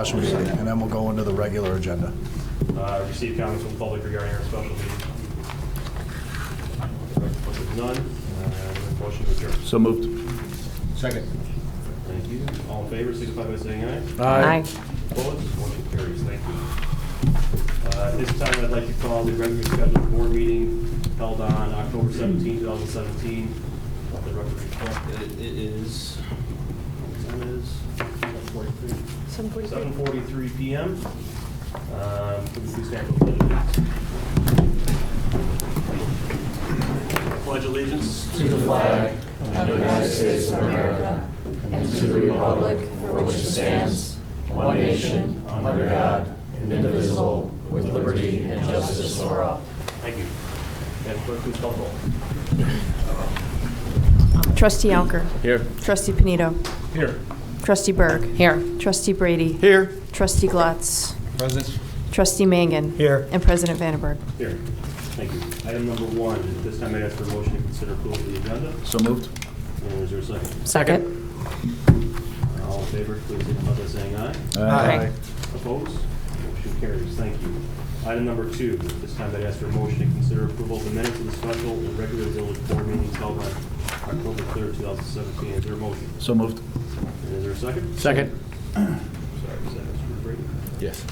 And then we'll go into the regular agenda. Receive comments from the public regarding our special meeting. None. Motion to adjourn. So moved. Second. Thank you. All in favor, signify by saying aye. Aye. Opposed? Motion carries. Thank you. At this time, I'd like to call the regularly scheduled board meeting held on October 17, 2017. Let the record reflect that it is, what time is 7:43 p.m. Could we please stand for the pledge of allegiance? Pledge allegiance to the flag of the United States of America and to the republic for which it stands, one nation, under God, indivisible, with liberty and justice for all. Thank you. Madam Clerk, please call the roll. Trustee Yonker. Here. Trustee Panito. Here. Trustee Berg. Here. Trustee Brady. Here. Trustee Glotz. Present. Trustee Mangan. Here. And President Vandenberg. Here. Thank you. Item number 1, at this time I ask for a motion to consider approval of the agenda. So moved. And is there a second? Second. All in favor, please signify by saying aye. Aye. Opposed? Motion carries. Thank you. Item number 2, at this time I'd ask for a motion to consider approval of the minutes of the special and regular village board meetings held on October 3rd, 2017. Is there a motion? So moved. And is there a second? Second. Sorry, is that Mr. Brady? Yes.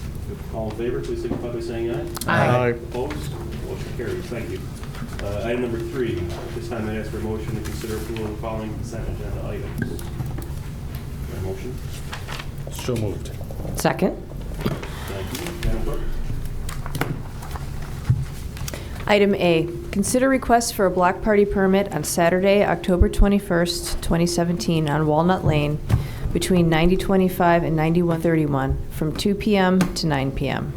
All in favor, please signify by saying aye. Aye. Opposed? Motion carries. Thank you. Item number 3, at this time I'd ask for a motion to consider approval of the following consent agenda items. Is there a motion? So moved. Second. Thank you. Madam Clerk? Item A, consider request for a block party permit on Saturday, October 21st, 2017 on Walnut Lane between 9025 and 9131 from 2 p.m. to 9 p.m.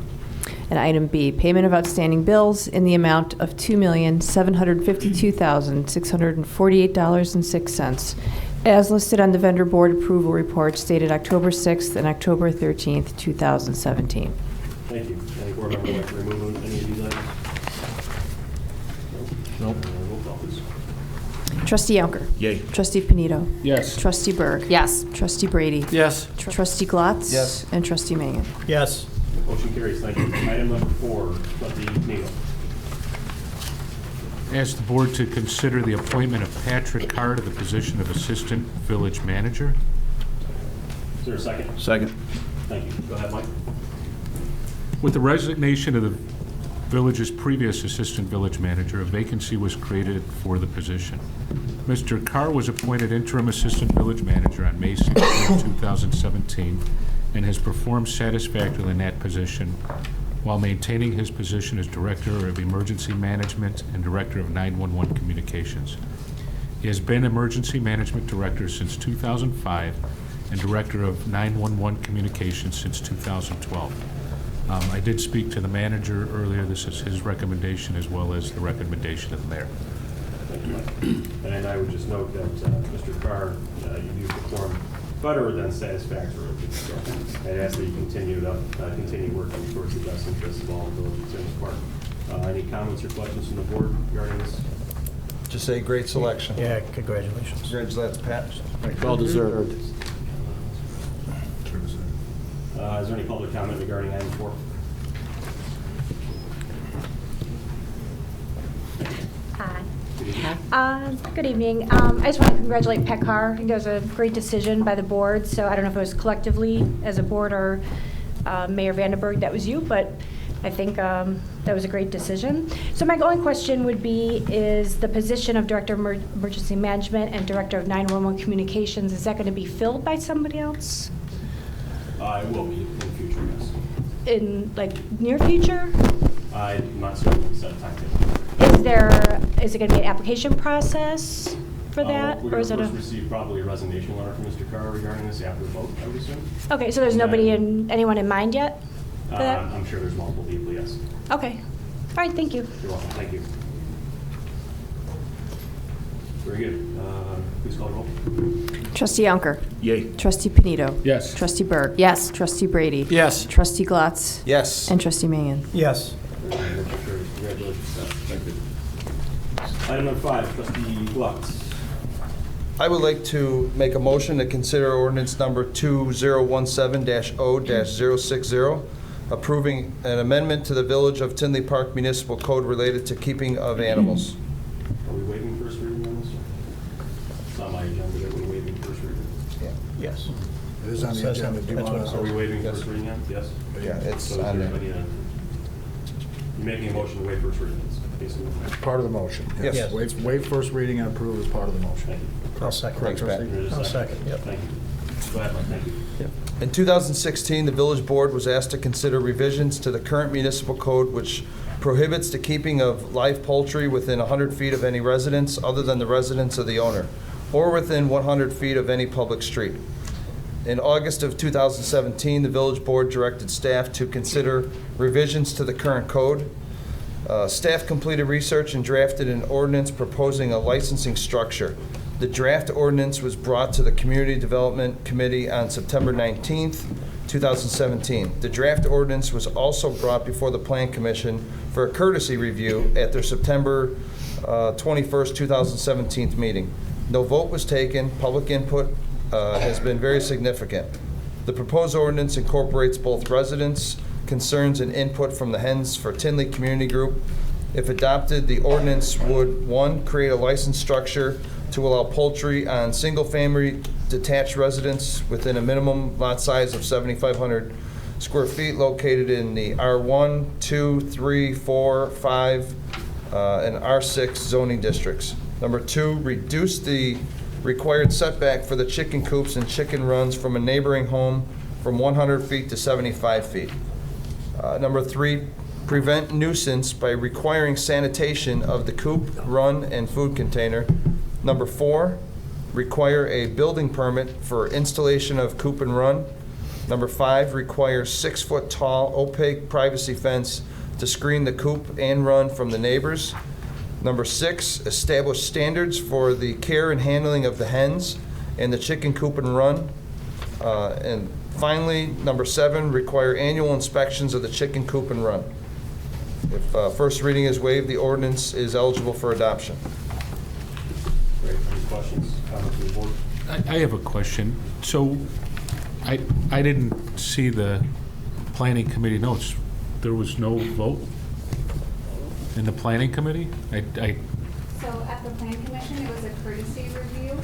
And item B, payment of outstanding bills in the amount of $2,752,648.06 as listed on the vendor board approval report dated October 6th and October 13th, 2017. Thank you. Any board member would like to remove any of these items? Nope. Roll call, please. Trustee Yonker. Yay. Trustee Panito. Yes. Trustee Berg. Yes. Trustee Brady. Yes. Trustee Glotz. Yes. And Trustee Mangan. Yes. Motion carries. Thank you. Item number 4, Trustee Neal. Ask the board to consider the appointment of Patrick Carr to the position of Assistant Village Manager. Is there a second? Second. Thank you. Go ahead, Mike. With the resignation of the village's previous Assistant Village Manager, a vacancy was created for the position. Mr. Carr was appointed Interim Assistant Village Manager on May 16, 2017, and has performed satisfactorily in that position while maintaining his position as Director of Emergency Management and Director of 911 Communications. He has been Emergency Management Director since 2005 and Director of 911 Communications since 2012. I did speak to the manager earlier. This is his recommendation as well as the recommendation of the mayor. Thank you, Mike. And I would just note that, Mr. Carr, you do perform better than satisfactorily. So I'd ask that you continue working towards the best interests of all villages in this park. Any comments or questions from the board regarding this? Just say great selection. Yeah, congratulations. Congratulations, Pat. Well deserved. Is there any public comment regarding item 4? Hi. Good evening. I just want to congratulate Pat Carr. I think that was a great decision by the board. So I don't know if it was collectively as a board or Mayor Vandenberg that was you, but I think that was a great decision. So my only question would be, is the position of Director of Emergency Management and Director of 911 Communications, is that going to be filled by somebody else It will be in the future, yes. in like near future? I'm not certain of set timetable. Is it going to be an application process for that? We're Or going is to it a? first receive probably a resignation letter from Mr. Carr regarding this after the vote, I would assume. Okay, so there's anyone in mind yet for that? I'm sure there's multiple people, yes. Okay. All right, thank you. You're welcome. Thank you. Very good. Please call the roll. Trustee Yonker. Yay. Trustee Panito. Yes. Trustee Berg. Yes. Trustee Brady. Yes. Trustee Glotz. Yes. And Trustee Mangan. Yes. Motion carries. Congratulations, Seth. Thank you. Item number 5, Trustee Glutz. I would like to make a motion to consider ordinance number 2017-0-060, approving an amendment to the Village of Tinley Park Municipal Code related to keeping of animals. Are we waiving first reading on this? It's on my agenda that we're waiving first reading. Yes. It is on the agenda. Do you want Are we to? waiving Yes. first reading on? Yes? Yeah, it's So is on there there. any, you're making a motion to waive first reading, it's basically. Part of the motion. Yes. Waive first reading and approve as part of the motion. Thank you. I'll second. Thanks, Pat. There's a I'll second, yep. Thank you. Go ahead, Mike, thank you. In 2016, the village board was asked to consider revisions to the current municipal code which prohibits the keeping of live poultry within 100 feet of any residence other than the residence of the owner, or within 100 feet of any public street. In August of 2017, the village board directed staff to consider revisions to the current code. Staff completed research and drafted an ordinance proposing a licensing structure. The draft ordinance was brought to the Community Development Committee on September 19th, 2017. The draft ordinance was also brought before the Plan Commission for a courtesy review at their September 21st, 2017 meeting. No vote was taken. Public input has been very significant. The proposed ordinance incorporates both residents' concerns and input from the Hens for Tinley Community Group. If adopted, the ordinance would, 1, create a license structure to allow poultry on single-family detached residence within a minimum lot size of 7,500 square feet located in the R1, 2, 3, 4, 5, and R6 zoning districts. Number 2, reduce the required setback for the chicken coops and chicken runs from a neighboring home from 100 feet to 75 feet. Number 3, prevent nuisance by requiring sanitation of the coop, run, and food container. Number 4, require a building permit for installation of coop and run. Number 5, require 6-foot tall opaque privacy fence to screen the coop and run from the neighbors. Number 6, establish standards for the care and handling of the hens and the chicken coop and run. And finally, number 7, require annual inspections of the chicken coop and run. If first reading is waived, the ordinance is eligible for adoption. Great, any questions, comments from the board? I have a question. So I didn't see the planning committee notes. There was no vote in the planning committee? So at the plan commission, it was a courtesy review,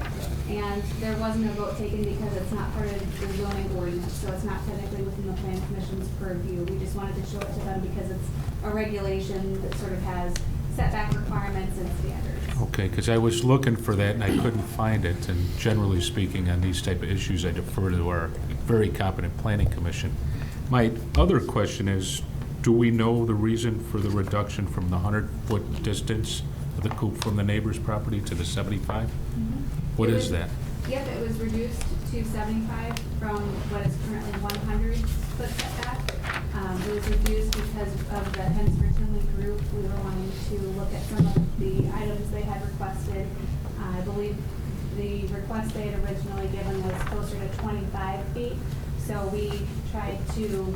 and there wasn't a vote taken because it's not part of the zoning ordinance, so it's not technically within the plan commission's purview. We just wanted to show it to them because it's a regulation that sort of has setback requirements and standards. Okay, because I was looking for that and I couldn't find it. And generally speaking, on these type of issues, I defer to our very competent planning commission. My other question is, do we know the reason for the reduction from the 100-foot distance of the coop from the neighbor's property to the 75? What is that? Yep, it was reduced to 75 from what is currently 100-foot setback. It was reduced because of the Hens for Tinley group. We were wanting to look at some of the items they had requested. I believe the request they had originally given was closer to 25 feet. So we tried to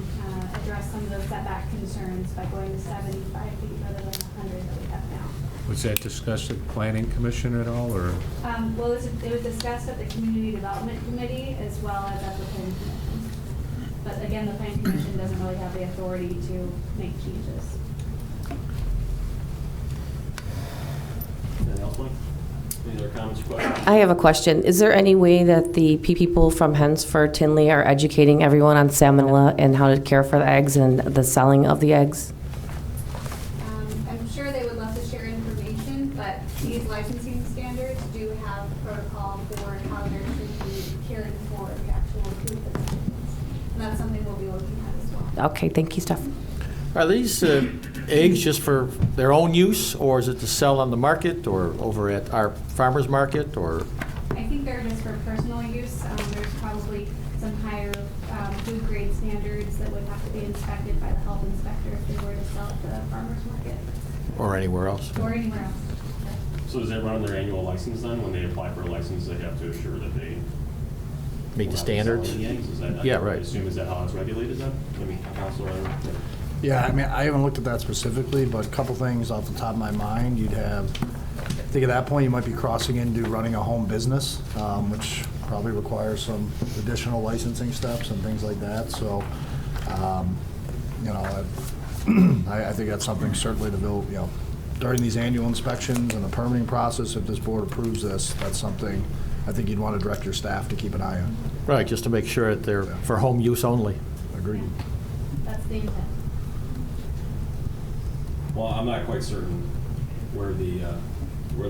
address some of those setback concerns by going to 75 feet rather than 100 that we have now. Was that discussed at planning commission at all, or? Well, it was discussed at the Community Development Committee as well as at the Planning Commission. But again, the Planning Commission doesn't really have the authority to make changes. Anything else, Mike? Any other comments or questions? I have a question. Is there any way that the people from Hens for Tinley are educating everyone on salmonella and how to care for the eggs and the selling of the eggs? I'm sure they would love to share information, but these licensing standards do have protocol for how they're to be caring for the actual food and chickens. And that's something we'll be looking at as well. Okay, thank you, Steph. Are these eggs just for their own use, or is it to sell on the market or over at our farmer's market, or? I think they're just for personal use. There's probably some higher food grade standards that would have to be inspected by the health inspector if they were to sell at the farmer's market Or anywhere else? or anywhere else. So does that run on their annual license then? When they apply for a license, they have to assure that they Meet will the not be selling standards? any eggs? Is that, Yeah, I right. assume, is that how it's regulated then? I mean, Counselor, Yeah, I mean, I haven't looked at that specifically, but a couple things off the top of my mind. You'd have think at that point, you might be crossing into running a home business, which probably requires some additional licensing steps and things like that. So, you know, I think that's something certainly to build, you know, during these annual inspections and the permitting process, if this board approves this, that's something I think you'd want to direct your staff to keep an eye on. Right, just to make sure that they're for home use only. Agreed. That's the intent. Well, I'm not quite certain where the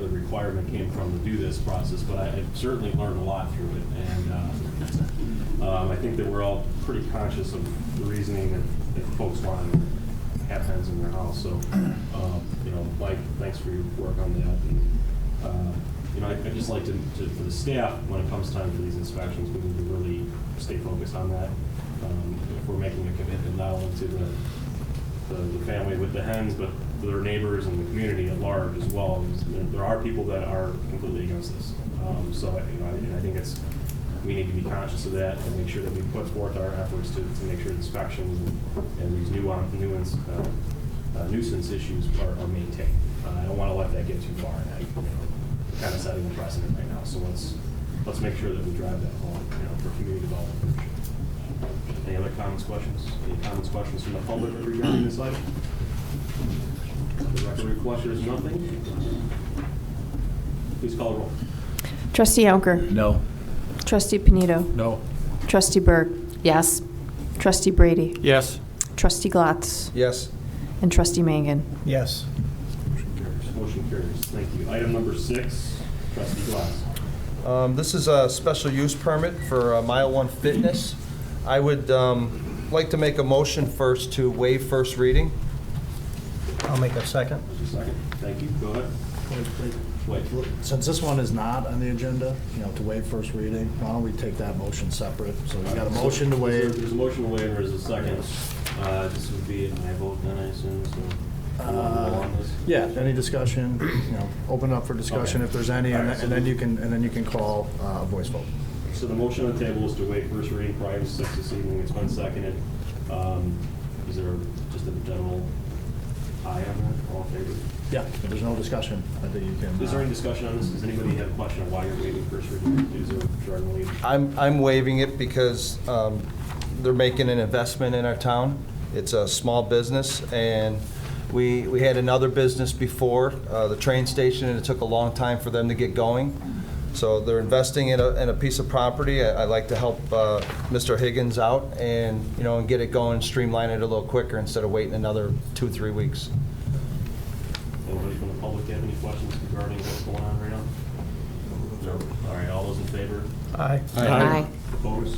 requirement came from to do this process, but I certainly learned a lot through it. And I think that we're all pretty conscious of the reasoning that folks want to have hens in their house. So, you know, Mike, thanks for your work on that. And, you know, I'd just like to, for the staff, when it comes time for these inspections, we need to really stay focused on that. If we're making a commitment not only to the family with the hens, but their neighbors and the community at large as well. There are people that are completely against this. So, you know, and I think we need to be conscious of that and make sure that we put forth our efforts to make sure inspections and these nuisance issues are maintained. I don't want to let that get too far. And we're kind of setting the precedent right now. So let's make sure that we drive that home, you know, for community development. Any other comments, questions? Any comments, questions from the public regarding this item? The record reflects there's nothing. Please call the roll. Trustee Yonker. No. Trustee Panito. No. Trustee Berg. Yes. Trustee Brady. Yes. Trustee Glatz. Yes. And Trustee Mangan. Yes. Motion carries. Thank you. Item number 6, Trustee Glass. This is a special use permit for Mile One Fitness. I would like to make a motion first to waive first reading. I'll make a second. Just a second. Thank you. Go ahead. Wait. Since this one is not on the agenda, you know, to waive first reading, why don't we take that motion separate? So you got a motion to waive. There's a motion to waive, there's a second. This would be my vote then, I assume, so. you want to go on this? Yeah, any discussion, you know, open up for discussion Okay. if there's any, All and right, so then you can call a voice vote. So the motion on the table is to waive first reading for item 6 this evening. It's been seconded. Is there just a general aye on that? All in favor? Yeah, if there's no discussion, I think you can. Is there any discussion on this? Does anybody have a question on why you're waiving first reading? Is there, Jordan, I'm waiving it because they're making an investment in our town. It's a small business, and we had another business before, the train station, and it took a long time for them to get going. So they're investing in a piece of property. I'd like to help Mr. Higgins out and, you know, and get it going, streamline it a little quicker instead of waiting another 2-3 weeks. anybody from the public have any questions regarding what's going on right now? No. All right, all those in favor? Aye. Aye. Opposed?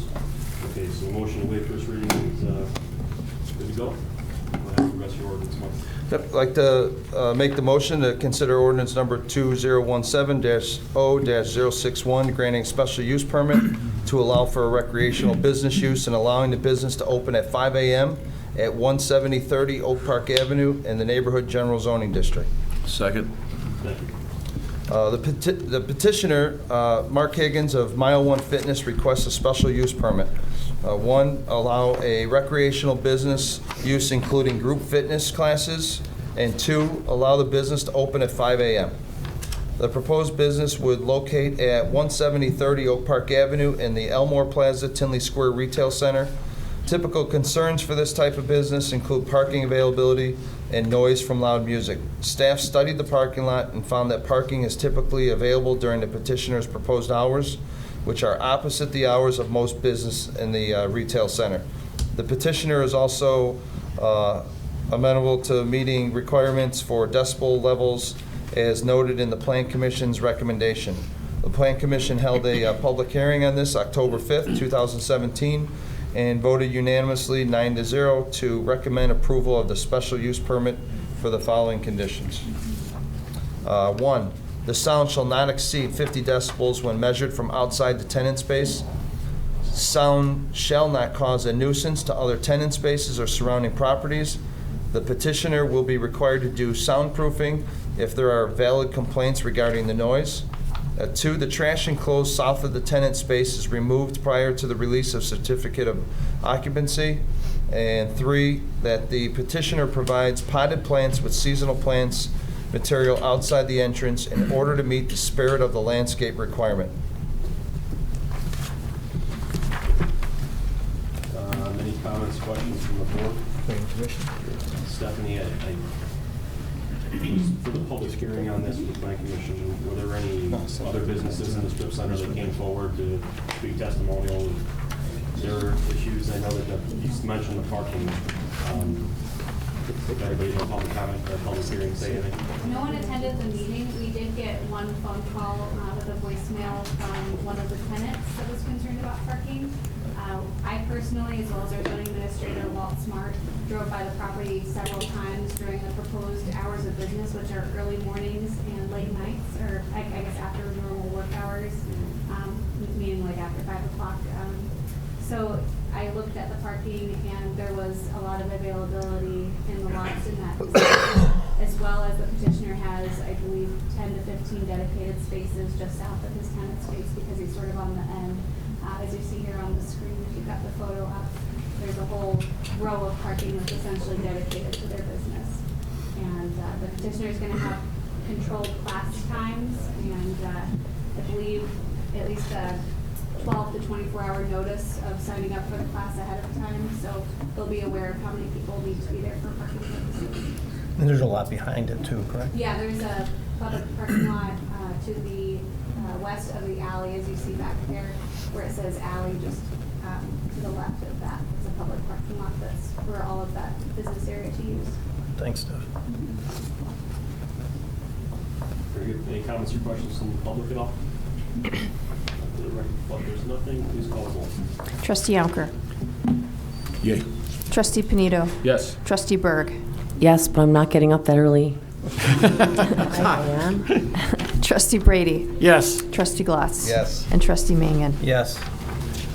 Okay, so the motion to waive first reading is good to go. Go ahead, progress your ordinance, Mike. Yep, I'd like to make the motion to consider ordinance number 2017-0-061, granting special use permit to allow for a recreational business use and allowing the business to open at 5 a.m. at 17030 Oak Park Avenue in the Neighborhood General Zoning District. Second. Thank you. The petitioner, Mark Higgins of Mile One Fitness, requests a special use permit. One, allow a recreational business use including group fitness classes, and 2, allow the business to open at 5 a.m. The proposed business would locate at 17030 Oak Park Avenue in the Elmore Plaza Tinley Square Retail Center. Typical concerns for this type of business include parking availability and noise from loud music. Staff studied the parking lot and found that parking is typically available during the petitioner's proposed hours, which are opposite the hours of most business in the retail center. The petitioner is also amenable to meeting requirements for decibel levels as noted in the Plan Commission's recommendation. The Plan Commission held a public hearing on this October 5th, 2017, and voted unanimously 9-0 to recommend approval of the special use permit for the following conditions. 1, the sound shall not exceed 50 decibels when measured from outside the tenant space. Sound shall not cause a nuisance to other tenant spaces or surrounding properties. The petitioner will be required to do soundproofing if there are valid complaints regarding the noise. 2, the trash enclosed south of the tenant space is removed prior to the release of certificate of occupancy. And 3, that the petitioner provides potted plants with seasonal plants material outside the entrance in order to meet the spirit of the landscape requirement. Any comments, questions from the board? Planning Commission. Stephanie, for the public hearing on this, for the planning commission, were there any other businesses in the strip center that came forward to speak testimonial of their issues? I know that you mentioned the parking. Did anybody in the public comment or public hearing say anything? No one attended the meeting. We did get one phone call with a voicemail from one of the tenants that was concerned about parking. I personally, as well as our zoning administrator, Walt Smart, drove by the property several times during the proposed hours of business, which are early mornings and late nights, or I guess after normal work hours, meaning like after 5 o'clock. So I looked at the parking, and there was a lot of availability in the lots in that district, as well as the petitioner has, I believe, 10 to 15 dedicated spaces just south of his tenant space because he's sort of on the end. As you see here on the screen, if you've got the photo up, there's a whole row of parking that's essentially dedicated to their business. And the petitioner is going to have controlled class times, and I believe at least a 12 to 24-hour notice of signing up for the class ahead of time, so they'll be aware of how many people need to be there for parking purposes. And there's a lot behind it too, correct? Yeah, there's a public parking lot to the west of the alley, as you see back there, where it says alley, just to the left of that. It's a public parking lot that's for all of that business area to use. Thanks, Steph. Very good. Any comments or questions from the public at all? For the record, if there's nothing, please call the roll. Trustee Yonker. Yay. Trustee Panito. Yes. Trustee Berg. Yes, but I'm not getting up that early. Trustee Brady. Yes. Trustee Glatz. Yes. And Trustee Mangan. Yes.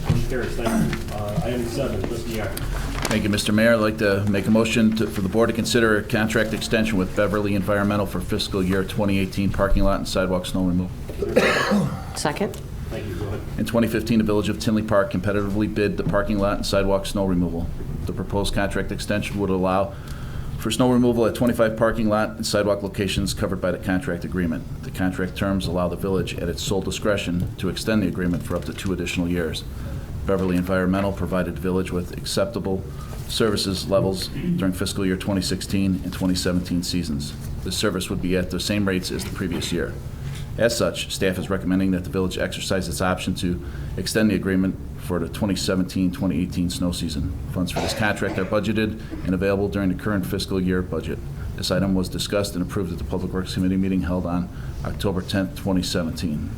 Motion carries. Thank you. Item 7, Trustee Yacker. Thank you, Mr. Mayor. I'd like to make a motion for the board to consider a contract extension with Beverly Environmental for fiscal year 2018 parking lot and sidewalk snow removal. Second? Thank you. Go ahead. In 2015, the Village of Tinley Park competitively bid the parking lot and sidewalk snow removal. The proposed contract extension would allow for snow removal at 25 parking lot and sidewalk locations covered by the contract agreement. The contract terms allow the village at its sole discretion to extend the agreement for up to 2 additional years. Beverly Environmental provided the village with acceptable services levels during fiscal year 2016 and 2017 seasons. This service would be at the same rates as the previous year. As such, staff is recommending that the village exercise its option to extend the agreement for the 2017-2018 snow season. Funds for this contract are budgeted and available during the current fiscal year budget. This item was discussed and approved at the Public Works Committee meeting held on October 10th, 2017.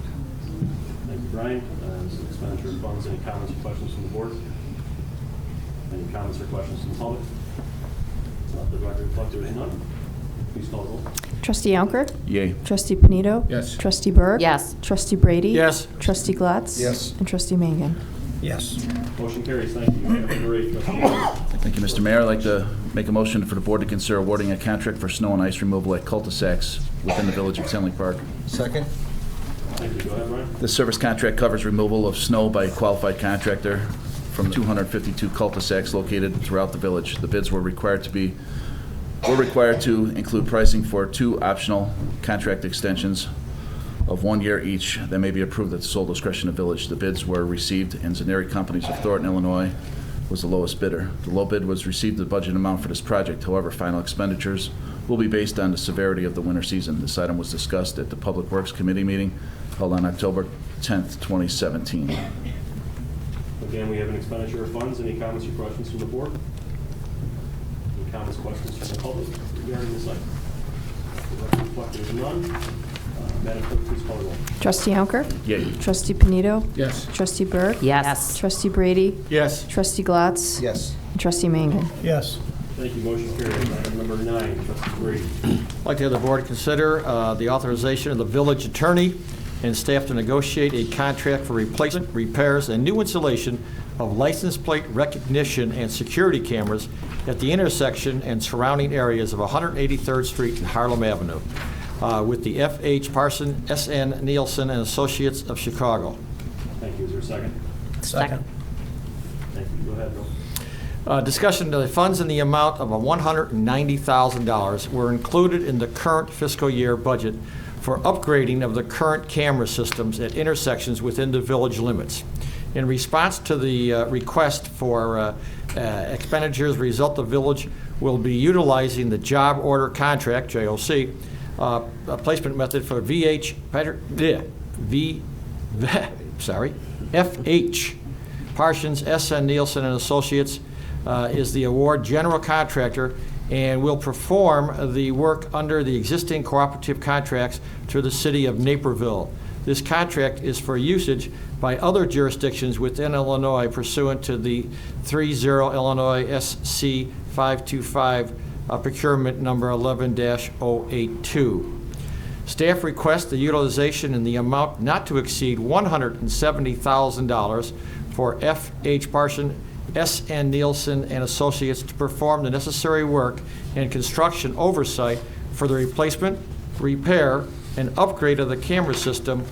Thank you, Brian. This is expenditure of funds. Any comments or questions from the board? Any comments or questions from the public? Let the record reflect there is none. Please call the roll. Trustee Yonker. Yay. Trustee Panito. Yes. Trustee Berg. Yes. Trustee Brady. Yes. Trustee Glatz. Yes. And Trustee Mangan. Yes. Motion carries. Thank you. Item number 8, Trustee Yacker. Thank you, Mr. Mayor. I'd like to make a motion for the board to consider awarding a contract for snow and ice removal at cul-de-sacs within the Village of Tinley Park. Second? Thank you. Go ahead, Brian. This service contract covers removal of snow by a qualified contractor from 252 cul-de-sacs located throughout the village. The bids were required to include pricing for 2 optional contract extensions of 1 year each that may be approved at the sole discretion of village. The bids were received, and Zaneri Companies of Thornton, Illinois was the lowest bidder. The low bid was received the budget amount for this project. However, final expenditures will be based on the severity of the winter season. This item was discussed at the Public Works Committee meeting held on October 10th, 2017. Again, we have an expenditure of funds. Any comments or questions from the board? Any comments, questions from the public regarding this item? The record reflect there is none. Madam Clerk, please call the roll. Trustee Yonker. Yay. Trustee Panito. Yes. Trustee Berg. Yes. Trustee Brady. Yes. Trustee Glatz. Yes. And Trustee Mangan. Yes. Thank you. Motion carries. Item number 9, Trustee Brady. I'd like to have the board consider the authorization of the village attorney and staff to negotiate a contract for replacement, repairs, and new installation of license plate recognition and security cameras at the intersection and surrounding areas of 183rd Street and Harlem Avenue with the F.H. Parson, S.N. Nielsen and Associates of Chicago. Thank you. Is there a second? Second. Thank you. Go ahead, Bill. Discussion of the funds in the amount of $190,000 were included in the current fiscal year budget for upgrading of the current camera systems at intersections within the village limits. In response to the request for expenditures, result the village will be utilizing the job order contract, JOC, placement method for FH Parsons, S.N. Nielsen and Associates is the award general contractor and will perform the work under the existing cooperative contracts through the city of Naperville. This contract is for usage by other jurisdictions within Illinois pursuant to the 30 Illinois SC 525 procurement number 11-082. Staff requests the utilization in the amount not to exceed $170,000 for F.H. Parsons, S.N. Nielsen and Associates to perform the necessary work and construction oversight for the replacement, repair, and upgrade of the camera system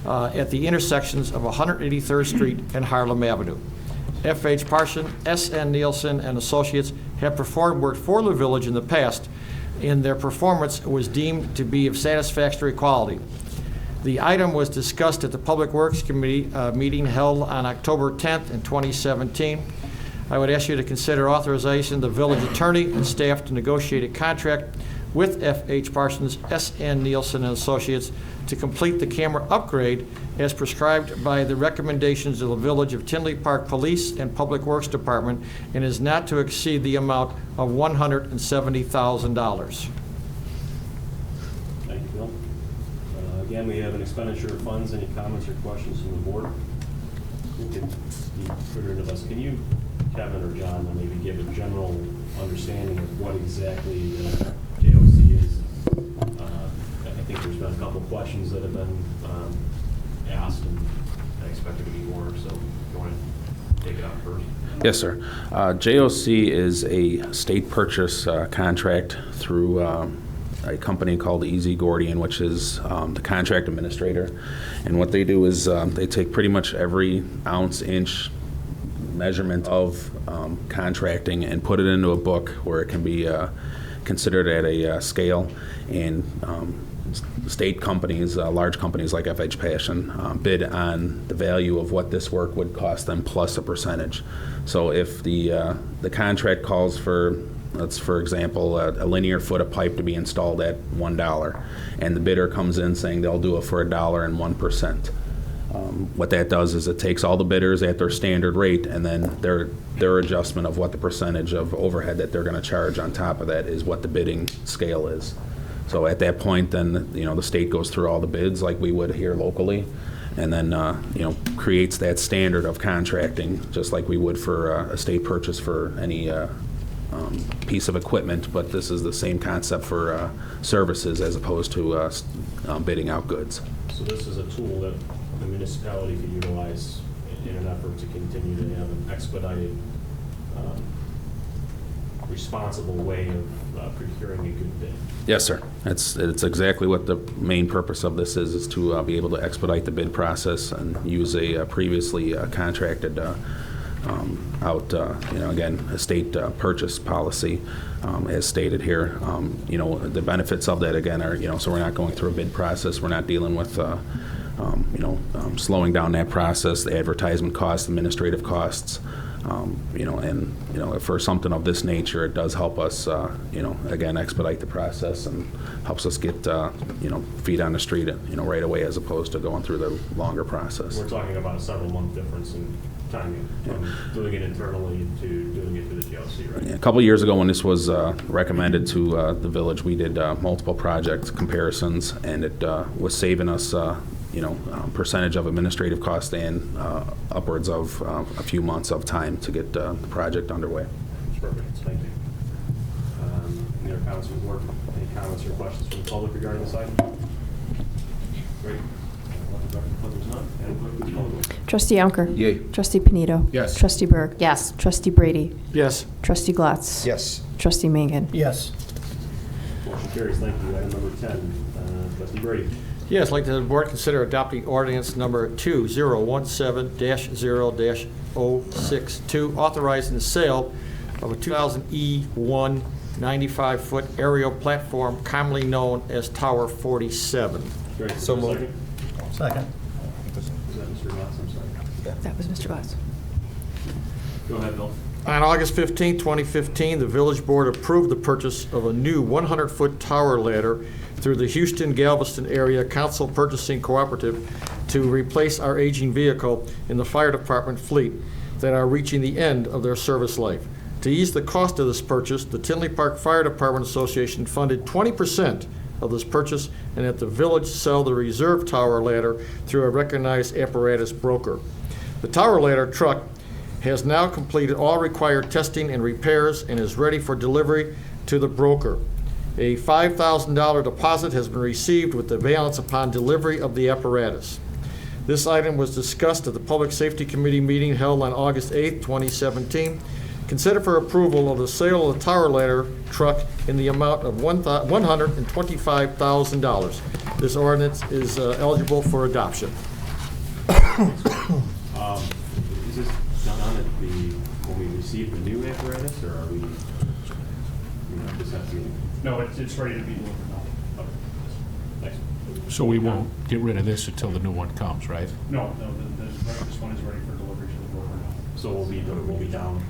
at the intersections of 183rd Street and Harlem Avenue. F.H. Parsons, S.N. Nielsen and Associates have performed work for the village in the past, and their performance was deemed to be of satisfactory quality. The item was discussed at the Public Works Committee meeting held on October 10th in 2017. I would ask you to consider authorization of the village attorney and staff to negotiate a contract with F.H. Parsons, S.N. Nielsen and Associates to complete the camera upgrade as prescribed by the recommendations of the Village of Tinley Park Police and Public Works Department and is not to exceed the amount of $170,000. Thank you, Bill. Again, we have an expenditure of funds. Any comments or questions from the board? Can you, Kevin or John, maybe give a general understanding of what exactly the JOC is? I think there's been a couple of questions that have been asked, and I expect there to be more, so if you want to take it out first. Yes, sir. JOC is a state purchase contract through a company called Easy Gordian, which is the contract administrator. And what they do is they take pretty much every ounce, inch measurement of contracting and put it into a book where it can be considered at a scale. And state companies, large companies like F.H. Parsons, bid on the value of what this work would cost them plus a percentage. So if the contract calls for, let's for example, a linear foot of pipe to be installed at $1, and the bidder comes in saying they'll do it for $1.01. What that does is it takes all the bidders at their standard rate, and then their adjustment of what the percentage of overhead that they're going to charge on top of that is what the bidding scale is. So at that point, then the state goes through all the bids like we would here locally, and then creates that standard of contracting just like we would for a state purchase for any piece of equipment. But this is the same concept for services as opposed to bidding out goods. So this is a tool that the municipality can utilize in an effort to continue to have an expedited, responsible way of procuring a good bid. Yes, sir. It's exactly what the main purpose of this is to be able to expedite the bid process and use a previously contracted again, a state purchase policy as stated here. The benefits of that again are, so we're not going through a bid process. We're not dealing with slowing down that process, the advertisement costs, administrative costs. For something of this nature, it does help us, again, expedite the process and helps us get, feet on the street, right away as opposed to going through the longer process. We're talking about a several-month difference in timing from doing it internally to doing it through the GLC, right? Yeah, a couple of years ago when this was recommended to the village, we did multiple project comparisons, and it was saving us percentage of administrative cost and upwards of a few months of time to get the project underway. Perfect, thank you. Any other comments from the board? Any comments or questions from the public regarding this item? Great. Trustee Yonker. Yay. Trustee Panito. Yes. Trustee Berg. Yes. Trustee Brady. Yes. Trustee Glatz. Yes. Trustee Mangan. Yes. Motion carries, thank you. Item number 10, Trustee Brady. Yes, I'd like the board consider adopting ordinance number 2017-0-062, authorizing the sale of a 2000 E1 95-foot aerial platform commonly known as Tower 47. Great. So Is there a moved. Second. Is that Mr. Watts? I'm sorry. That was Mr. Watts. Go ahead, Bill. On August 15, 2015, the village board approved the purchase of a new 100-foot tower ladder through the Houston-Galveston Area Council Purchasing Cooperative to replace our aging vehicle in the fire department fleet that are reaching the end of their service life. To ease the cost of this purchase, the Tinley Park Fire Department Association funded 20% of this purchase, and that the village sell the reserve tower ladder through a recognized apparatus broker. The tower ladder truck has now completed all required testing and repairs and is ready for delivery to the broker. A $5,000 deposit has been received with the balance upon delivery of the apparatus. This item was discussed at the Public Safety Committee meeting held on August 8, 2017. Consider for approval of the sale of the tower ladder truck in the amount of $125,000. This ordinance is eligible for adoption. Is this done on when we receive the new apparatus, or are we just have to? No, it's ready to be delivered now. Okay. Thanks. So we won't get rid of this until the new one comes, right? No, this one is ready for delivery to the broker now. So we'll be down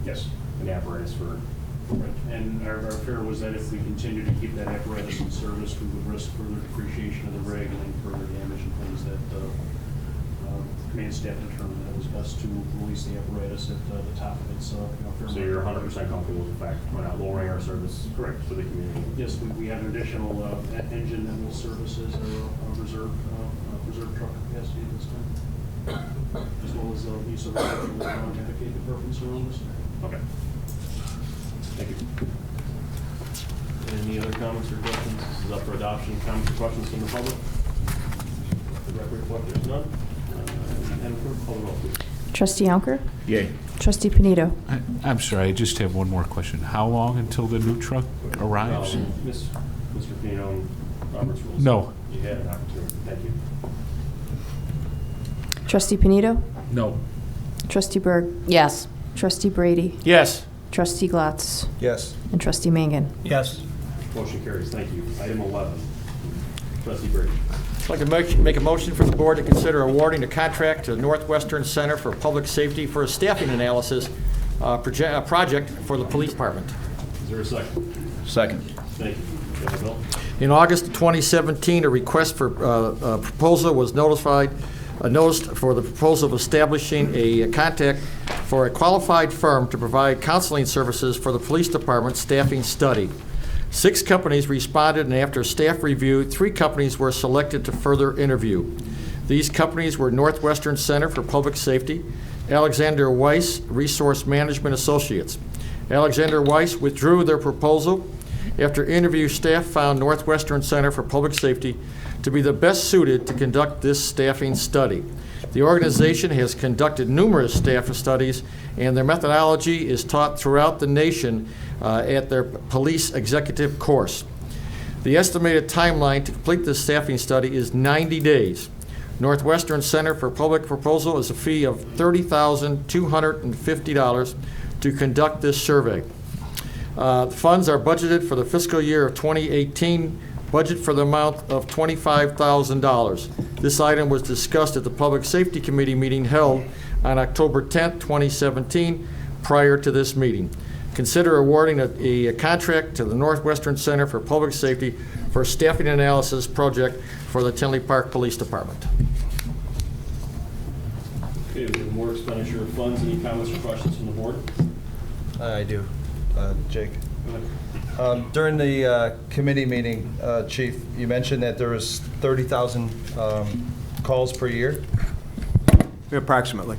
Yes. an apparatus for. Right. And our fear was that if we continue to keep that apparatus in service, we would risk further depreciation of the rig and then further damage and things that command staff determined that it was best to release the apparatus at the top of its fair So you're 100% comfortable with the fact we're not lowering our service Correct. for the community? Yes, we have an additional engine that will service as a reserve truck capacity at this time, as well as the use of our dedicated purpose around this. Okay. Thank you. Any other comments or questions? This is up for adoption. Comments or questions from the public? The record reflect there's none. Madam Clerk, call the roll, please. Trustee Yonker? Yay. Trustee Panito? I'm sorry, I just have one more question. How long until the new truck arrives? Mr. Pino and Robert's rules. No. You had an opportunity. Thank you. Trustee Panito? No. Trustee Berg? Yes. Trustee Brady? Yes. Trustee Glatz? Yes. And Trustee Mangan? Yes. Motion carries. Thank you. Item 11. Trustee Brady. I'd like to make a motion for the board to consider awarding a contract to Northwestern Center for Public Safety for a staffing analysis project for the police department. Is there a second? Second. Thank you. Go ahead, Bill. In August 2017, a request for proposal was noticed for the proposal of establishing a contact for a qualified firm to provide counseling services for the police department staffing study. 6 companies responded, and after staff review, 3 companies were selected to further interview. These companies were Northwestern Center for Public Safety, Alexander Weiss Resource Management Associates. Alexander Weiss withdrew their proposal. After interview, staff found Northwestern Center for Public Safety to be the best suited to conduct this staffing study. The organization has conducted numerous staff studies, and their methodology is taught throughout the nation at their police executive course. The estimated timeline to complete this staffing study is 90 days. Northwestern Center for Public Proposal is a fee of $30,250 to conduct this survey. The funds are budgeted for the fiscal year of 2018, budget for the amount of $25,000. This item was discussed at the Public Safety Committee meeting held on October 10th, 2017, prior to this meeting. Consider awarding a contract to the Northwestern Center for Public Safety for a staffing analysis project for the Tinley Park Police Department. Okay, we have more expenditure of funds. Any comments or questions from the board? I do. Jake. Go ahead. During the committee meeting, Chief, you mentioned that there was 30,000 calls per year, Approximately.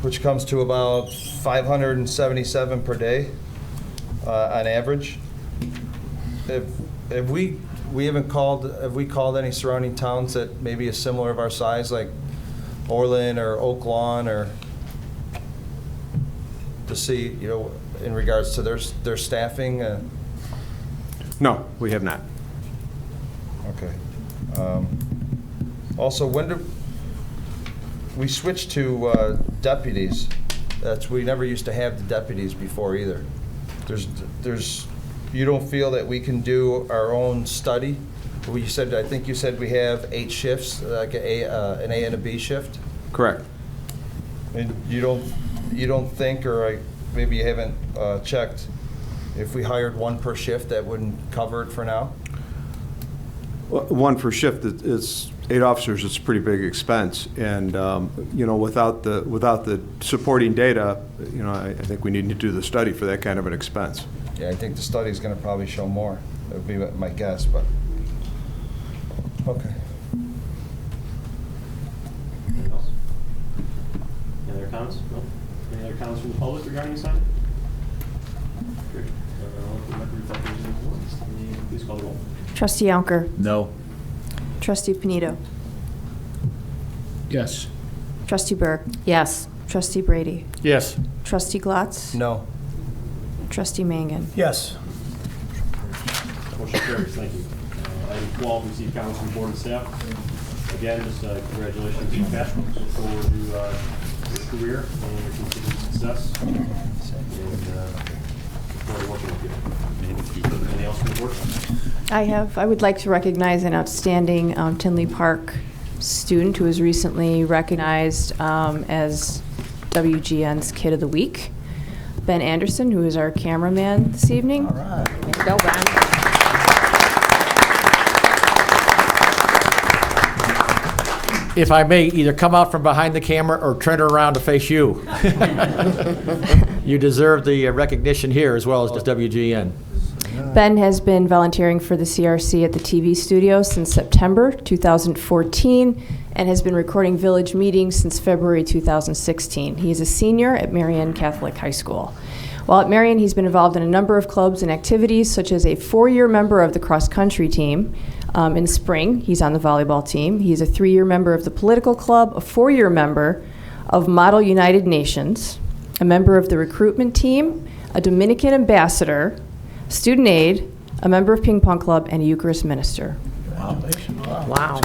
which comes to about 577 per day on average. Have we called any surrounding towns that maybe is similar of our size, like Orland or Oak Lawn, or to see, in regards to their staffing? No, we have not. Okay. Also, when do we switch to deputies? We never used to have the deputies before either. You don't feel that we can do our own study? I think you said we have 8 shifts, like an A and a B shift? Correct. And you don't think, or maybe you haven't checked, if we hired 1 per shift, that wouldn't cover it for now? Well, 1 per shift, it's 8 officers, it's a pretty big expense. And, without the supporting data, I think we need to do the study for that kind of an expense. Yeah, I think the study's going to probably show more. That would be my guess, but, okay. Anything else? Any other comments? No? Any other comments from the public regarding this item? Good. Please call the roll. Trustee Yonker. No. Trustee Panito. Yes. Trustee Berg. Yes. Trustee Brady. Yes. Trustee Glatz. No. Trustee Mangan. Yes. Motion carries. Thank you. Item 12, receive comments from the board and staff. Again, just congratulations to Pat. Look forward to your career and your continued success. And look forward to working with you. Anything else from the board? I would like to recognize an outstanding Tinley Park student who was recently recognized as WGN's Kid of the Week. Ben Anderson, who is our cameraman this evening. All right. There you go, Ben. If I may, either come out from behind the camera or turn it around to face you. You deserve the recognition here as well as the WGN. Ben has been volunteering for the CRC at the TV studio since September 2014 and has been recording village meetings since February 2016. He is a senior at Marion Catholic High School. While at Marion, he's been involved in a number of clubs and activities, such as a 4-year member of the cross-country team. In spring, he's on the volleyball team. He's a 3-year member of the political club, a 4-year member of Model United Nations, a member of the recruitment team, a Dominican ambassador, student aide, a member of Ping Pong Club, and a Eucharist minister. Wow.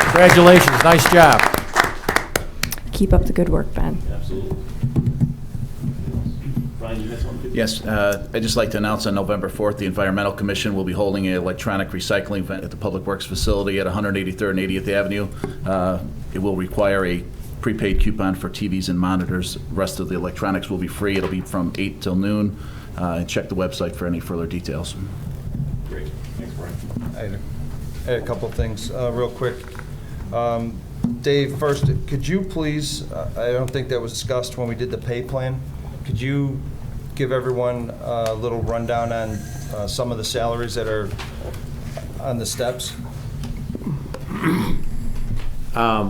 Congratulations, nice job. Keep up the good work, Ben. Absolutely. Brian, you had something? Yes, I'd just like to announce on November 4th, the Environmental Commission will be holding an electronic recycling event at the Public Works facility at 183rd and 80th Avenue. It will require a prepaid coupon for TVs and monitors. The rest of the electronics will be free. It'll be from 8 till noon. And check the website for any further details. Great. Thanks, Brian. I had a couple of things real quick. Dave, first, could you please, I don't think that was discussed when we did the pay plan, could you give everyone a little rundown on some of the salaries that are on the steps? I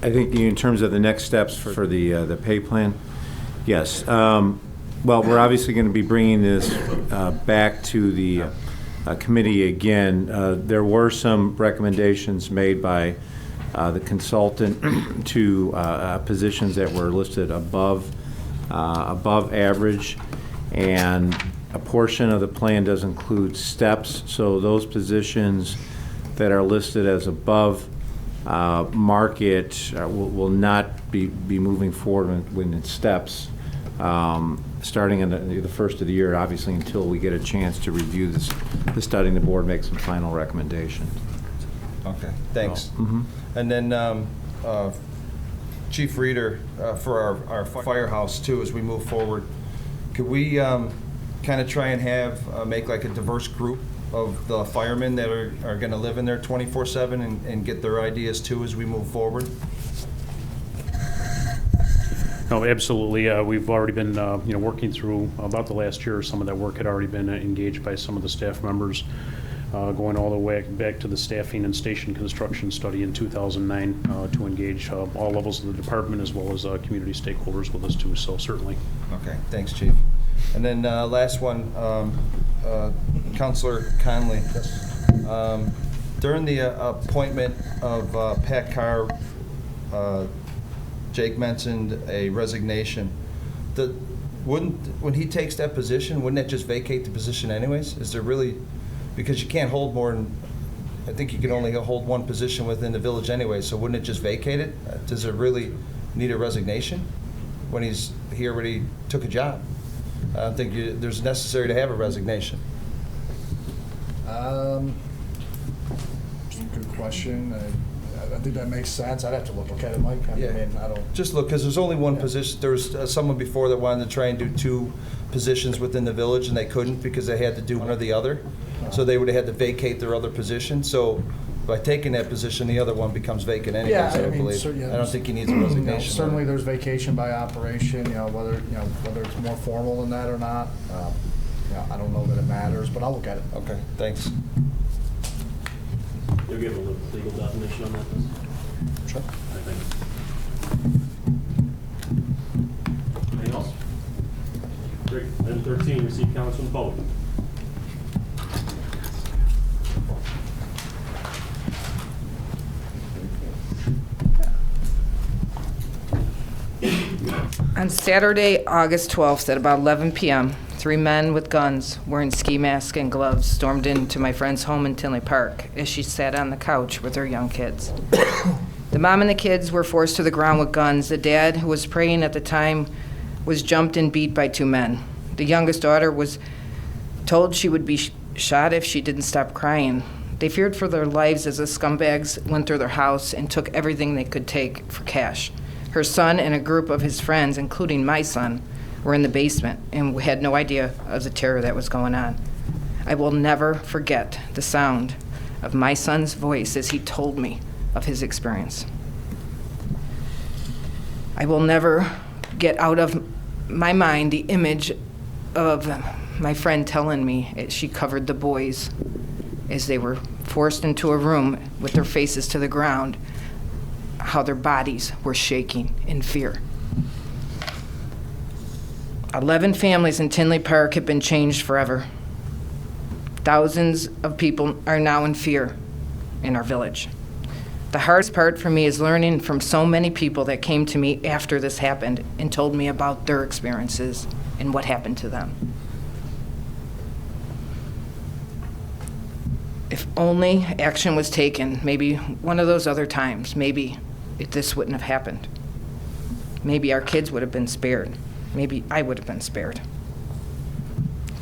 think in terms of the next steps for the pay plan, yes. Well, we're obviously going to be bringing this back to the committee again. There were some recommendations made by the consultant to positions that were listed above average, and a portion of the plan does include steps. So those positions that are listed as above market will not be moving forward in steps starting in the first of the year, obviously, until we get a chance to review the study and the board make some final recommendations. Okay, thanks. Mm-hmm. And then Chief Reader, for our firehouse too, as we move forward, could we kind of try and have, make like a diverse group of the firemen that are going to live in there 24/7 and get their ideas too as we move forward? No, absolutely. We've already been, working through about the last year. Some of that work had already been engaged by some of the staff members, going all the way back to the staffing and station construction study in 2009 to engage all levels of the department as well as community stakeholders with us too. So certainly. Okay, thanks, Chief. And then last one, Councilor Conley. During the appointment of Pat Carr, Jake mentioned a resignation. When he takes that position, wouldn't that just vacate the position anyways? Is there really, because you can't hold more than, I think you can only hold one position within the village anyway, so wouldn't it just vacate it? Does it really need a resignation when he already took a job? I don't think there's necessary to have a resignation. Good question. I think that makes sense. I'd have to look at it, Mike. I Yeah. mean, I don't. Just look, because there's only one position. There was someone before that wanted to try and do two positions within the village, and they couldn't because they had to do one or the other. So they would have had to vacate their other position. So by taking that position, the other one becomes vacant anyways, Yeah, I I mean, believe. so, yeah, I don't think he needs a You know, resignation. certainly, there's vacation by operation. Whether it's more formal than that or not. I don't know that it matters, but I'll look at it. Okay, thanks. You'll give a legal definition on that? Sure. I think. Anything else? Great. Item 13, receive comments from the public. On Saturday, August 12th, at about 11 p.m., 3 men with guns, wearing ski masks and gloves, stormed into my friend's home in Tinley Park as she sat on the couch with her young kids. The mom and the kids were forced to the ground with guns. The dad, who was praying at the time, was jumped and beat by 2 men. The youngest daughter was told she would be shot if she didn't stop crying. They feared for their lives as the scumbags went through their house and took everything they could take for cash. Her son and a group of his friends, including my son, were in the basement and had no idea of the terror that was going on. I will never forget the sound of my son's voice as he told me of his experience. I will never get out of my mind the image of my friend telling me as she covered the boys as they were forced into a room with their faces to the ground, how their bodies were shaking in fear. 11 families in Tinley Park have been changed forever. Thousands of people are now in fear in our village. The hardest part for me is learning from so many people that came to me after this happened and told me about their experiences and what happened to them. If only action was taken, maybe one of those other times, maybe this wouldn't have happened. Maybe our kids would have been spared. Maybe I would have been spared.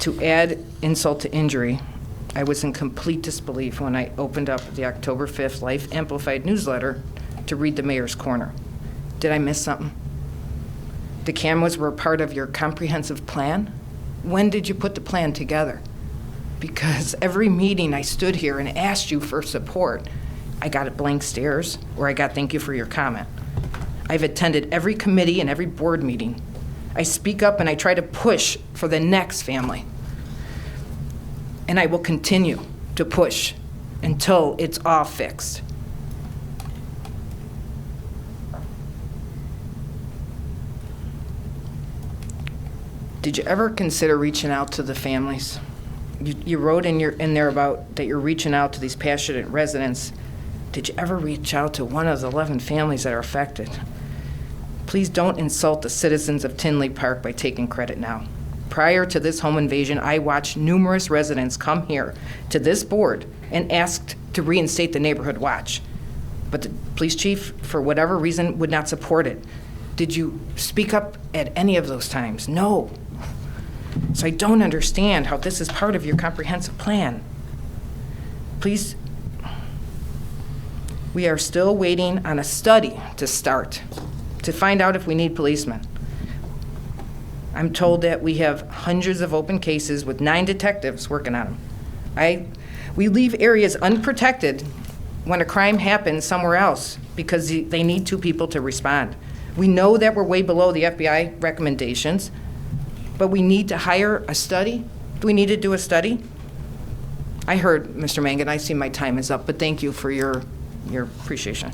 To add insult to injury, I was in complete disbelief when I opened up the October 5th Life Amplified newsletter to read the mayor's corner. Did I miss something? The cameras were part of your comprehensive plan? When did you put the plan together? Because every meeting I stood here and asked you for support, I got a blank stares or I got thank you for your comment. I've attended every committee and every board meeting. I speak up and I try to push for the next family. And I will continue to push until it's all fixed. Did you ever consider reaching out to the families? You wrote in there about that you're reaching out to these passionate residents. Did you ever reach out to one of the 11 families that are affected? Please don't insult the citizens of Tinley Park by taking credit now. Prior to this home invasion, I watched numerous residents come here to this board and asked to reinstate the neighborhood watch. But the police chief, for whatever reason, would not support it. Did you speak up at any of those times? No. So I don't understand how this is part of your comprehensive plan. Please, we are still waiting on a study to start to find out if we need policemen. I'm told that we have hundreds of open cases with 9 detectives working on them. We leave areas unprotected when a crime happens somewhere else because they need 2 people to respond. We know that we're way below the FBI recommendations, but we need to hire a study. Do we need to do a study? I heard, Mr. Mangan, I see my time is up, but thank you for your appreciation.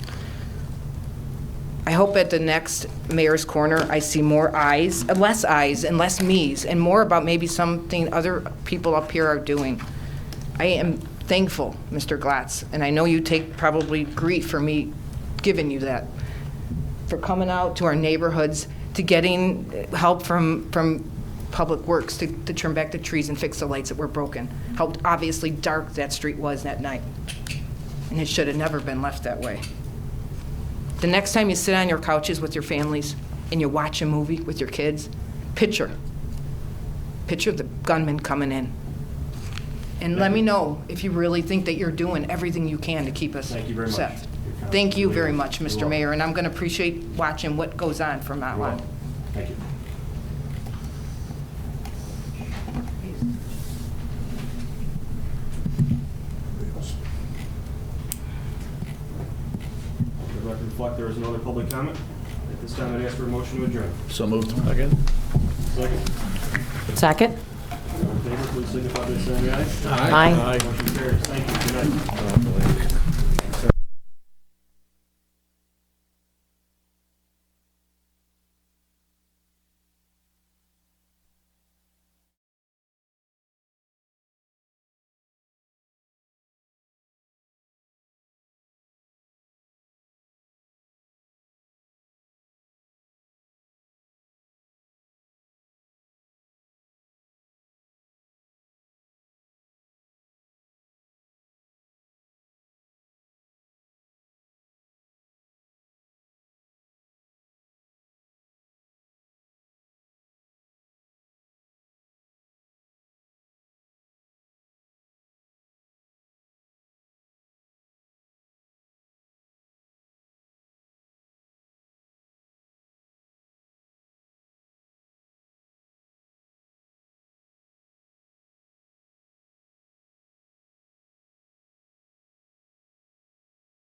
I hope at the next Mayor's Corner I see more eyes and less me's, and more about maybe something other people up here are doing. I am thankful, Mr. Glatz, and I know you take probably grief for me giving you that, for coming out to our neighborhoods, to getting help from Public Works to turn back the trees and fix the lights that were broken. How obviously dark that street was that night. and it should have never been left that way. The next time you sit on your couches with your families and you watch a movie with your kids, picture the gunman coming in. And let me know if you really think that you're doing everything you can to keep us Thank you very much. safe. Thank you very much, Mr. Mayor, and I'm going to appreciate watching what goes on from now on. Thank you. The record reflect there is no other public comment. At this time, I'd ask for a motion to adjourn. So moved. Second. Second? All in favor, please signify by saying aye. Aye. Motion carries. Thank you. Good night.